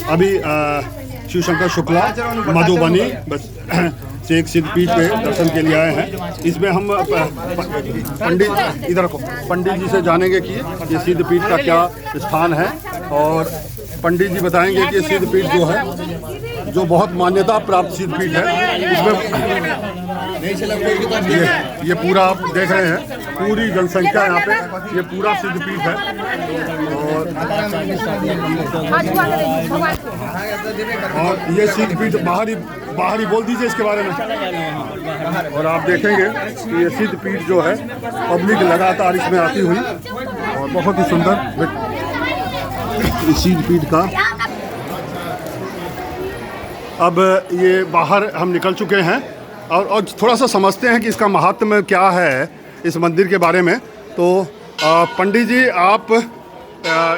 अभी शिव शंकर शुक्ला मधुबनी बस से एक सिद्धपीठ पे दर्शन के लिए आए हैं। इसमें हम पंडित इधर को पंडित जी से जानेंगे कि ये सिद्धपीठ का क्या स्थान है, और पंडित जी बताएंगे कि सिद्धपीठ जो है जो बहुत मान्यता प्राप्त सिद्धपीठ है। इसमें ये पूरा आप देख रहे हैं, पूरी जनसंख्या यहाँ पे, ये पूरा सिद्धपीठ है। और ये सिद्धपीठ बाहरी बोल दीजिए इसके बारे में। और आप देखेंगे कि ये सिद्धपीठ जो है पब्लिक लगातार इसमें आती हुई, और बहुत ही सुंदर सिद्धपीठ का। अब ये बाहर हम निकल चुके हैं और थोड़ा सा समझते हैं कि इसका महात्म्य क्या है इस मंदिर के बारे में। तो पंडित जी, आप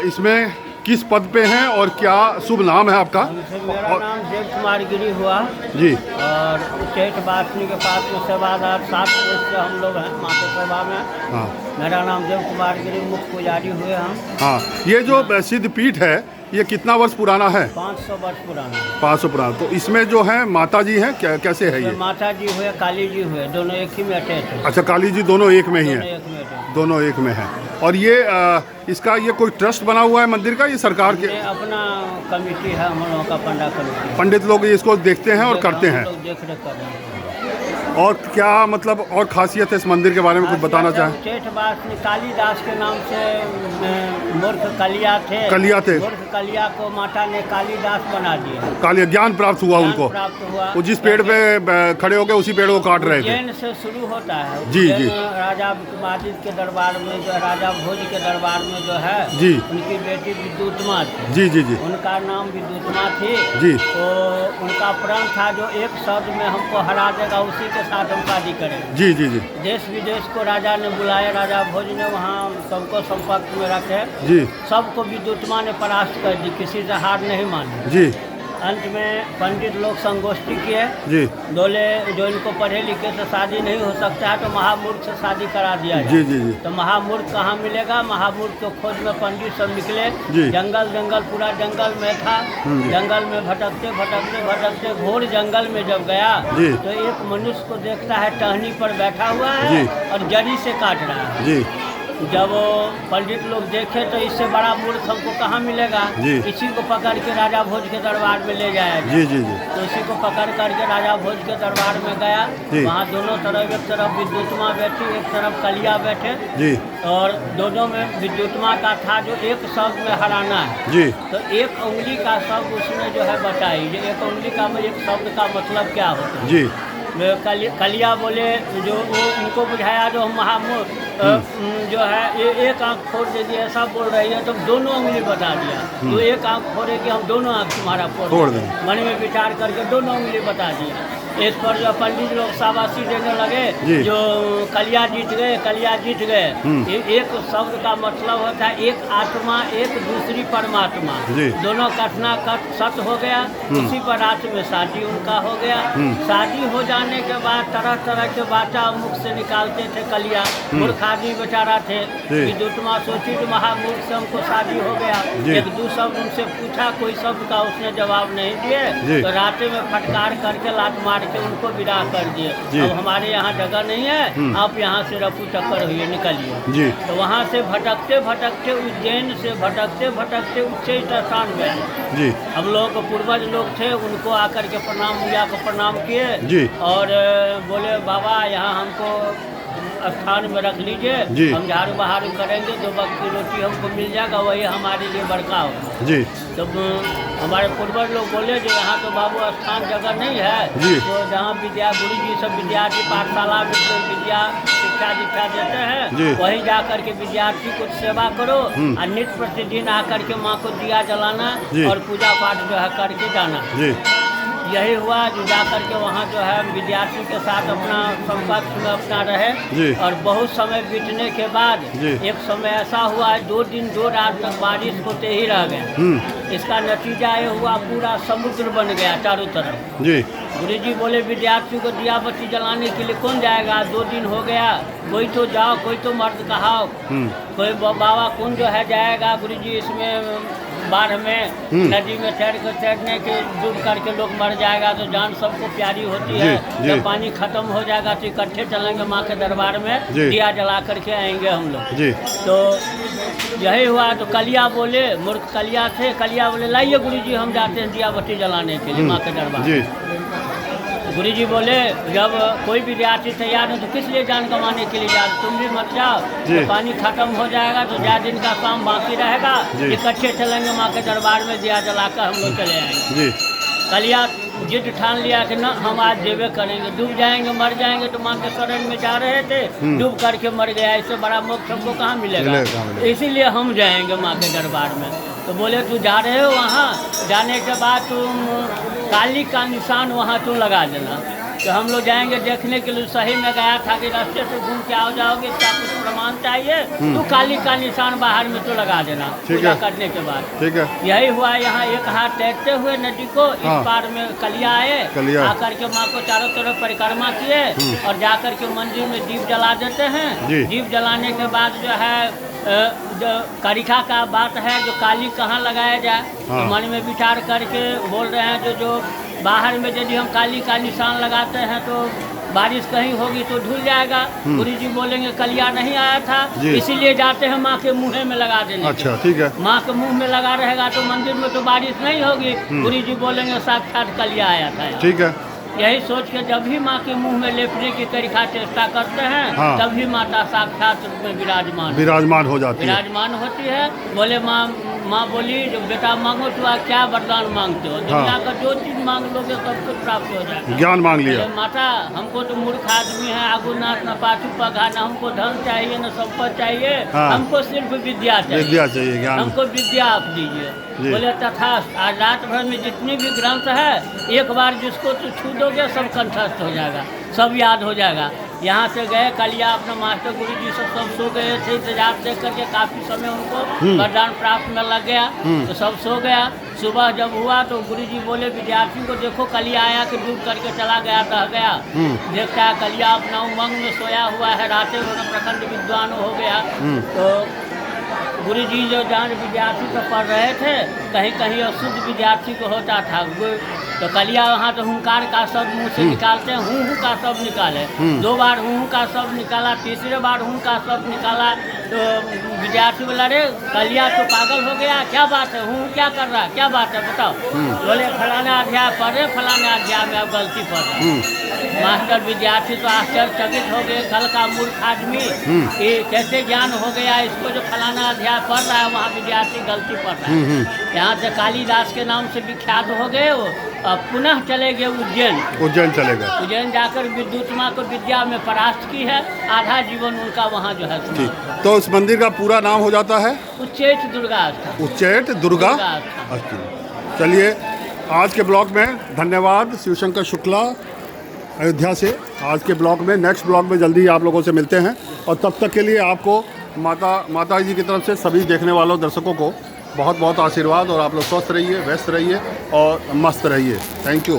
इसमें किस पद पे हैं और क्या शुभ नाम है आपका? मेरा नाम देव कुमार गिरी हुआ जी। और चैत बासनी के पास में सेवादार 7 वर्ष से हम लोग हैं माता सेवा में। हाँ, मेरा नाम देव कुमार गिरी, मुख्य पुजारी हुए हम। हाँ, ये जो सिद्धपीठ है ये कितना वर्ष पुराना है? 500 वर्ष पुराना। 500 पुराना। तो इसमें जो है माता जी हैं, कैसे है ये? माता जी हुए, काली जी हुए, दोनों एक ही में अटैच है। अच्छा, काली जी दोनों एक में ही हैं? एक में अटैच। दोनों एक में है। और ये इसका ये कोई ट्रस्ट बना हुआ है मंदिर का, ये सरकार के? अपना कमेटी है हम लोगों का, पंडा कमेटी। पंडित लोग इसको देखते हैं और करते हैं? देख रेख कर रहे हैं। और क्या मतलब और खासियत है इस मंदिर के बारे में कुछ बताना चाहें? चैत बासनी कालीदास के नाम से मूर्ख कलिया थे। मूर्ख कलिया को माता ने कालीदास बना दिया। कालिया ज्ञान प्राप्त हुआ उनको। प्राप्त हुआ। वो जिस पेड़ पे खड़े हो गए उसी पेड़ को काट रहे थे। उज्जैन से शुरू होता है। जी जी। राजा विक्रमादित्य के दरबार में जो राजा भोज के दरबार में जो है जी, उनकी बेटी विद्युतमा थी। जी जी जी। उनका नाम विद्युतमा थी जी। तो उनका प्रण था जो एक शब्द में हमको हरा देगा उसी के साथ हम शादी करें। जी जी जी। देश विदेश को राजा ने बुलाया, राजा भोज ने वहाँ सबको संपर्क में रखे। जी। सबको विद्युतमा ने परास्त कर दी, किसी से हार नहीं मानी। जी। अंत में पंडित लोग संगोष्ठी किए। जी। बोले जो इनको पढ़े लिखे से शादी नहीं हो सकता है तो महामूर्ख से शादी करा दिया जाए। जी जी जी। तो महामूर्ख कहाँ मिलेगा? महामूर्ख के खोज में पंडित सब निकले। जी। जंगल पूरा जंगल में था। जंगल में भटकते घोर जंगल में जब गया तो एक मनुष्य को देखता है, टहनी पर बैठा हुआ है और जड़ी से काट रहा है। जी। जब पंडित लोग देखे तो इससे बड़ा मूर्ख हमको कहाँ मिलेगा? इसी को पकड़ के राजा भोज के दरबार में ले जाया। जी जी जी। तो इसी को पकड़ करके राजा भोज के दरबार में गया। वहाँ दोनों तरफ, एक तरफ विद्युतमा बैठी, एक तरफ कलिया बैठे। जी। और दोनों में विद्युतमा का था जो एक शब्द में हराना है। जी। तो एक उंगली का शब्द उसने जो है बताई, जो एक उंगली का एक शब्द का मतलब क्या होता है। जी। कलिया बोले जो वो उनको बुझाया जो हम महामूर्ख जो है एक आँख फोड़ दीजिए ऐसा बोल रही है, तो दोनों उंगली बता दिया। तो एक आँख फोड़े कि हम दोनों आँख तुम्हारा फोड़ दें। मन में विचार करके दोनों उंगली बता दिया। इस पर जो पंडित लोग शाबाशी देने लगे, जो कलिया जीत गए। एक शब्द का मतलब होता है एक आत्मा, एक दूसरी परमात्मा। दोनों कटना कट सत्य हो गया। उसी पर रात में शादी उनका हो गया। शादी हो जाने के बाद तरह तरह के बाचा मुख से निकालते थे कलिया। मूर्ख आदमी बेचारा थे। विद्युतमा सोची तो महामूर्ख से हमको शादी हो गया। एक दो शब्द उनसे पूछा, कोई शब्द का उसने जवाब नहीं दिए। तो रात में फटकार करके लात मार के उनको विदा कर दिए। अब हमारे यहाँ जगह नहीं है, आप यहाँ से रफू चक्कर हुए निकलिए। तो वहाँ से भटकते उज्जैन से भटकते उच्चैठ स्थान में आए। हम लोग पूर्वज लोग थे, उनको आकर के भैया को प्रणाम किए और बोले बाबा यहाँ हमको स्थान में रख लीजिए, हम झाड़ू बहारू करेंगे, 2 वक्त की रोटी हमको मिल जाएगा, वही हमारे लिए बड़का होगा। जी। तो हमारे पूर्वज लोग बोले जो यहाँ तो बाबू स्थान जगह नहीं है, तो जहाँ गुरु जी सब विद्यार्थी पाठशाला में विद्या शिक्षा दीक्षा देते हैं, वहीं जा करके विद्यार्थी को सेवा करो और नित्य प्रतिदिन आकर के माँ को दिया जलाना और पूजा पाठ जो है करके जाना। यही हुआ जो जा करके वहाँ जो है विद्यार्थी के साथ अपना संपर्क में अपना रहे। और बहुत समय बीतने के बाद एक समय ऐसा हुआ 2 दिन 2 रात तक बारिश होते ही रह गए। इसका नतीजा ये हुआ पूरा समुद्र बन गया चारों तरफ। गुरु जी बोले विद्यार्थियों को दिया बत्ती जलाने के लिए कौन जाएगा? 2 दिन हो गया, कोई तो जाओ, कोई तो मर्द कहाओ, कोई बाबा कौन जो है जाएगा? गुरु जी इसमें बाढ़ में नदी में तैरने के डूब करके लोग मर जाएगा तो जान सबको प्यारी होती है। जब पानी खत्म हो जाएगा तो इकट्ठे चलेंगे माँ के दरबार में, दिया जला करके आएंगे हम लोग। तो यही हुआ। तो कलिया बोले, मूर्ख कलिया थे, कलिया बोले लाइए गुरुजी हम जाते हैं दिया बत्ती जलाने के लिए माँ के दरबार। गुरुजी बोले जब कोई विद्यार्थी तैयार है तो किस लिए जान कमाने के लिए जा, तुम भी मत जाओ, तो पानी खत्म हो जाएगा तो ज्यादा दिन का काम बाकी रहेगा, इकट्ठे चलेंगे माँ के दरबार में दिया जलाकर हम लोग चले आएंगे। कलिया जिद ठान लिया कि न हम आज जेबे करेंगे, डूब जाएंगे मर जाएंगे। तो माँ के शरण में जा रहे थे, डूब करके मर गया, इससे बड़ा मोक्ष हमको कहाँ मिलेगा, इसीलिए हम जाएंगे माँ के दरबार में। तो बोले तू जा रहे हो वहाँ, जाने के बाद तुम काली का निशान वहाँ तुम लगा देना। तो हम लोग जाएंगे देखने के लिए, सही में गया था कि रास्ते से घूम के आओ जाओगे, क्या कुछ प्रमाण चाहिए तो काली का निशान बाहर में तो लगा देना पूजा करने के बाद। ठीक है, यही हुआ। यहाँ एक हाथ तैरते हुए नदी को इस पार में कलिया आए, आकर के माँ को चारों तरफ परिक्रमा किए और जाकर के मंदिर में दीप जला देते हैं। दीप जलाने के बाद जो है जो कारिखा का बात है, जो काली कहाँ लगाया जाए, तो मन में विचार करके बोल रहे हैं जो बाहर में यदि हम काली का निशान लगाते हैं तो बारिश कहीं होगी तो धुल जाएगा। गुरुजी बोलेंगे कलिया नहीं आया था, इसीलिए जाते हैं माँ के मुँह में लगा देने। अच्छा, ठीक है। माँ के मुँह में लगा रहेगा तो मंदिर में तो बारिश नहीं होगी। गुरुजी बोलेंगे साक्षात कलिया आया था। ठीक है, यही सोच के जब भी माँ के मुंह में लेपने की तरीका चेष्टा करते हैं, तभी माता साक्षात रूप में विराजमान हो जाती है, विराजमान होती है। बोले माँ बोली जो बेटा मांगो तो आप क्या वरदान मांगते हो, दुनिया का जो चीज मांग लोगे सब कुछ प्राप्त हो जाएगा। ज्ञान मांग लिया। माता हमको तो मूर्ख आदमी है, आगुनाथ न पाछू पगा, न हमको धन चाहिए न संपत्ति चाहिए, हमको सिर्फ विद्या चाहिए, हमको विद्या आप दीजिए। बोले तथा आज रात भर में जितनी भी ग्रंथ है एक बार जिसको तो छू दोगे सब कंठस्थ हो जाएगा, सब याद हो जाएगा। यहाँ से गए कलिया अपने मास्टर गुरु जी सब सो गए थे, इंतजार देख करके काफी समय उनको वरदान प्राप्त में लग गया तो सब सो गया। सुबह जब हुआ तो गुरु जी बोले विद्यार्थी को देखो कलिया आया कि डूब करके चला गया, रह गया। देखता है कलिया अपना उमंग में सोया हुआ है, रातें प्रखंड विद्वान हो गया। तो गुरु जी जो जान विद्यार्थी को पढ़ रहे थे, कहीं कहीं अशुद्ध विद्यार्थी को होता था, तो कलिया वहाँ तो हुंकार का शब्द मुँह से निकालते हैं, हूँ का शब्द निकाले, 2 बार हूँ का शब्द निकाला, तीसरे बार हूँ का शब्द निकाला। तो विद्यार्थी बोला अरे कलिया तो पागल हो गया, क्या बात है, हूँ क्या कर रहा है, क्या बात है बताओ। बोले फलाना अध्याय पढ़ रहे, फलाना अध्याय में अब गलती पढ़ रहे। मास्टर विद्यार्थी तो आश्चर्यचकित हो गए, कल का मूर्ख आदमी ये कैसे ज्ञान हो गया इसको, जो फलाना अध्याय पढ़ रहा है वहाँ विद्यार्थी गलती पढ़ रहा है। यहाँ से कालिदास के नाम से विख्यात हो गए वो, अब पुनः चले गए उज्जैन चले गए। उज्जैन जाकर विद्युत माँ को विद्या में परास्त की है, आधा जीवन उनका वहाँ जो है। तो उस मंदिर का पूरा नाम हो जाता है उच्चैठ दुर्गा स्थान। उच्चैठ दुर्गा। चलिए आज के ब्लॉग में धन्यवाद शिवशंकर शुक्ला अयोध्या से। आज के ब्लॉग में, नेक्स्ट ब्लॉग में जल्दी आप लोगों से मिलते हैं और तब तक के लिए आपको माता जी की तरफ से सभी देखने वालों दर्शकों को बहुत बहुत आशीर्वाद और आप लोग स्वस्थ रहिए, व्यस्त रहिए और मस्त रहिए। Thank you.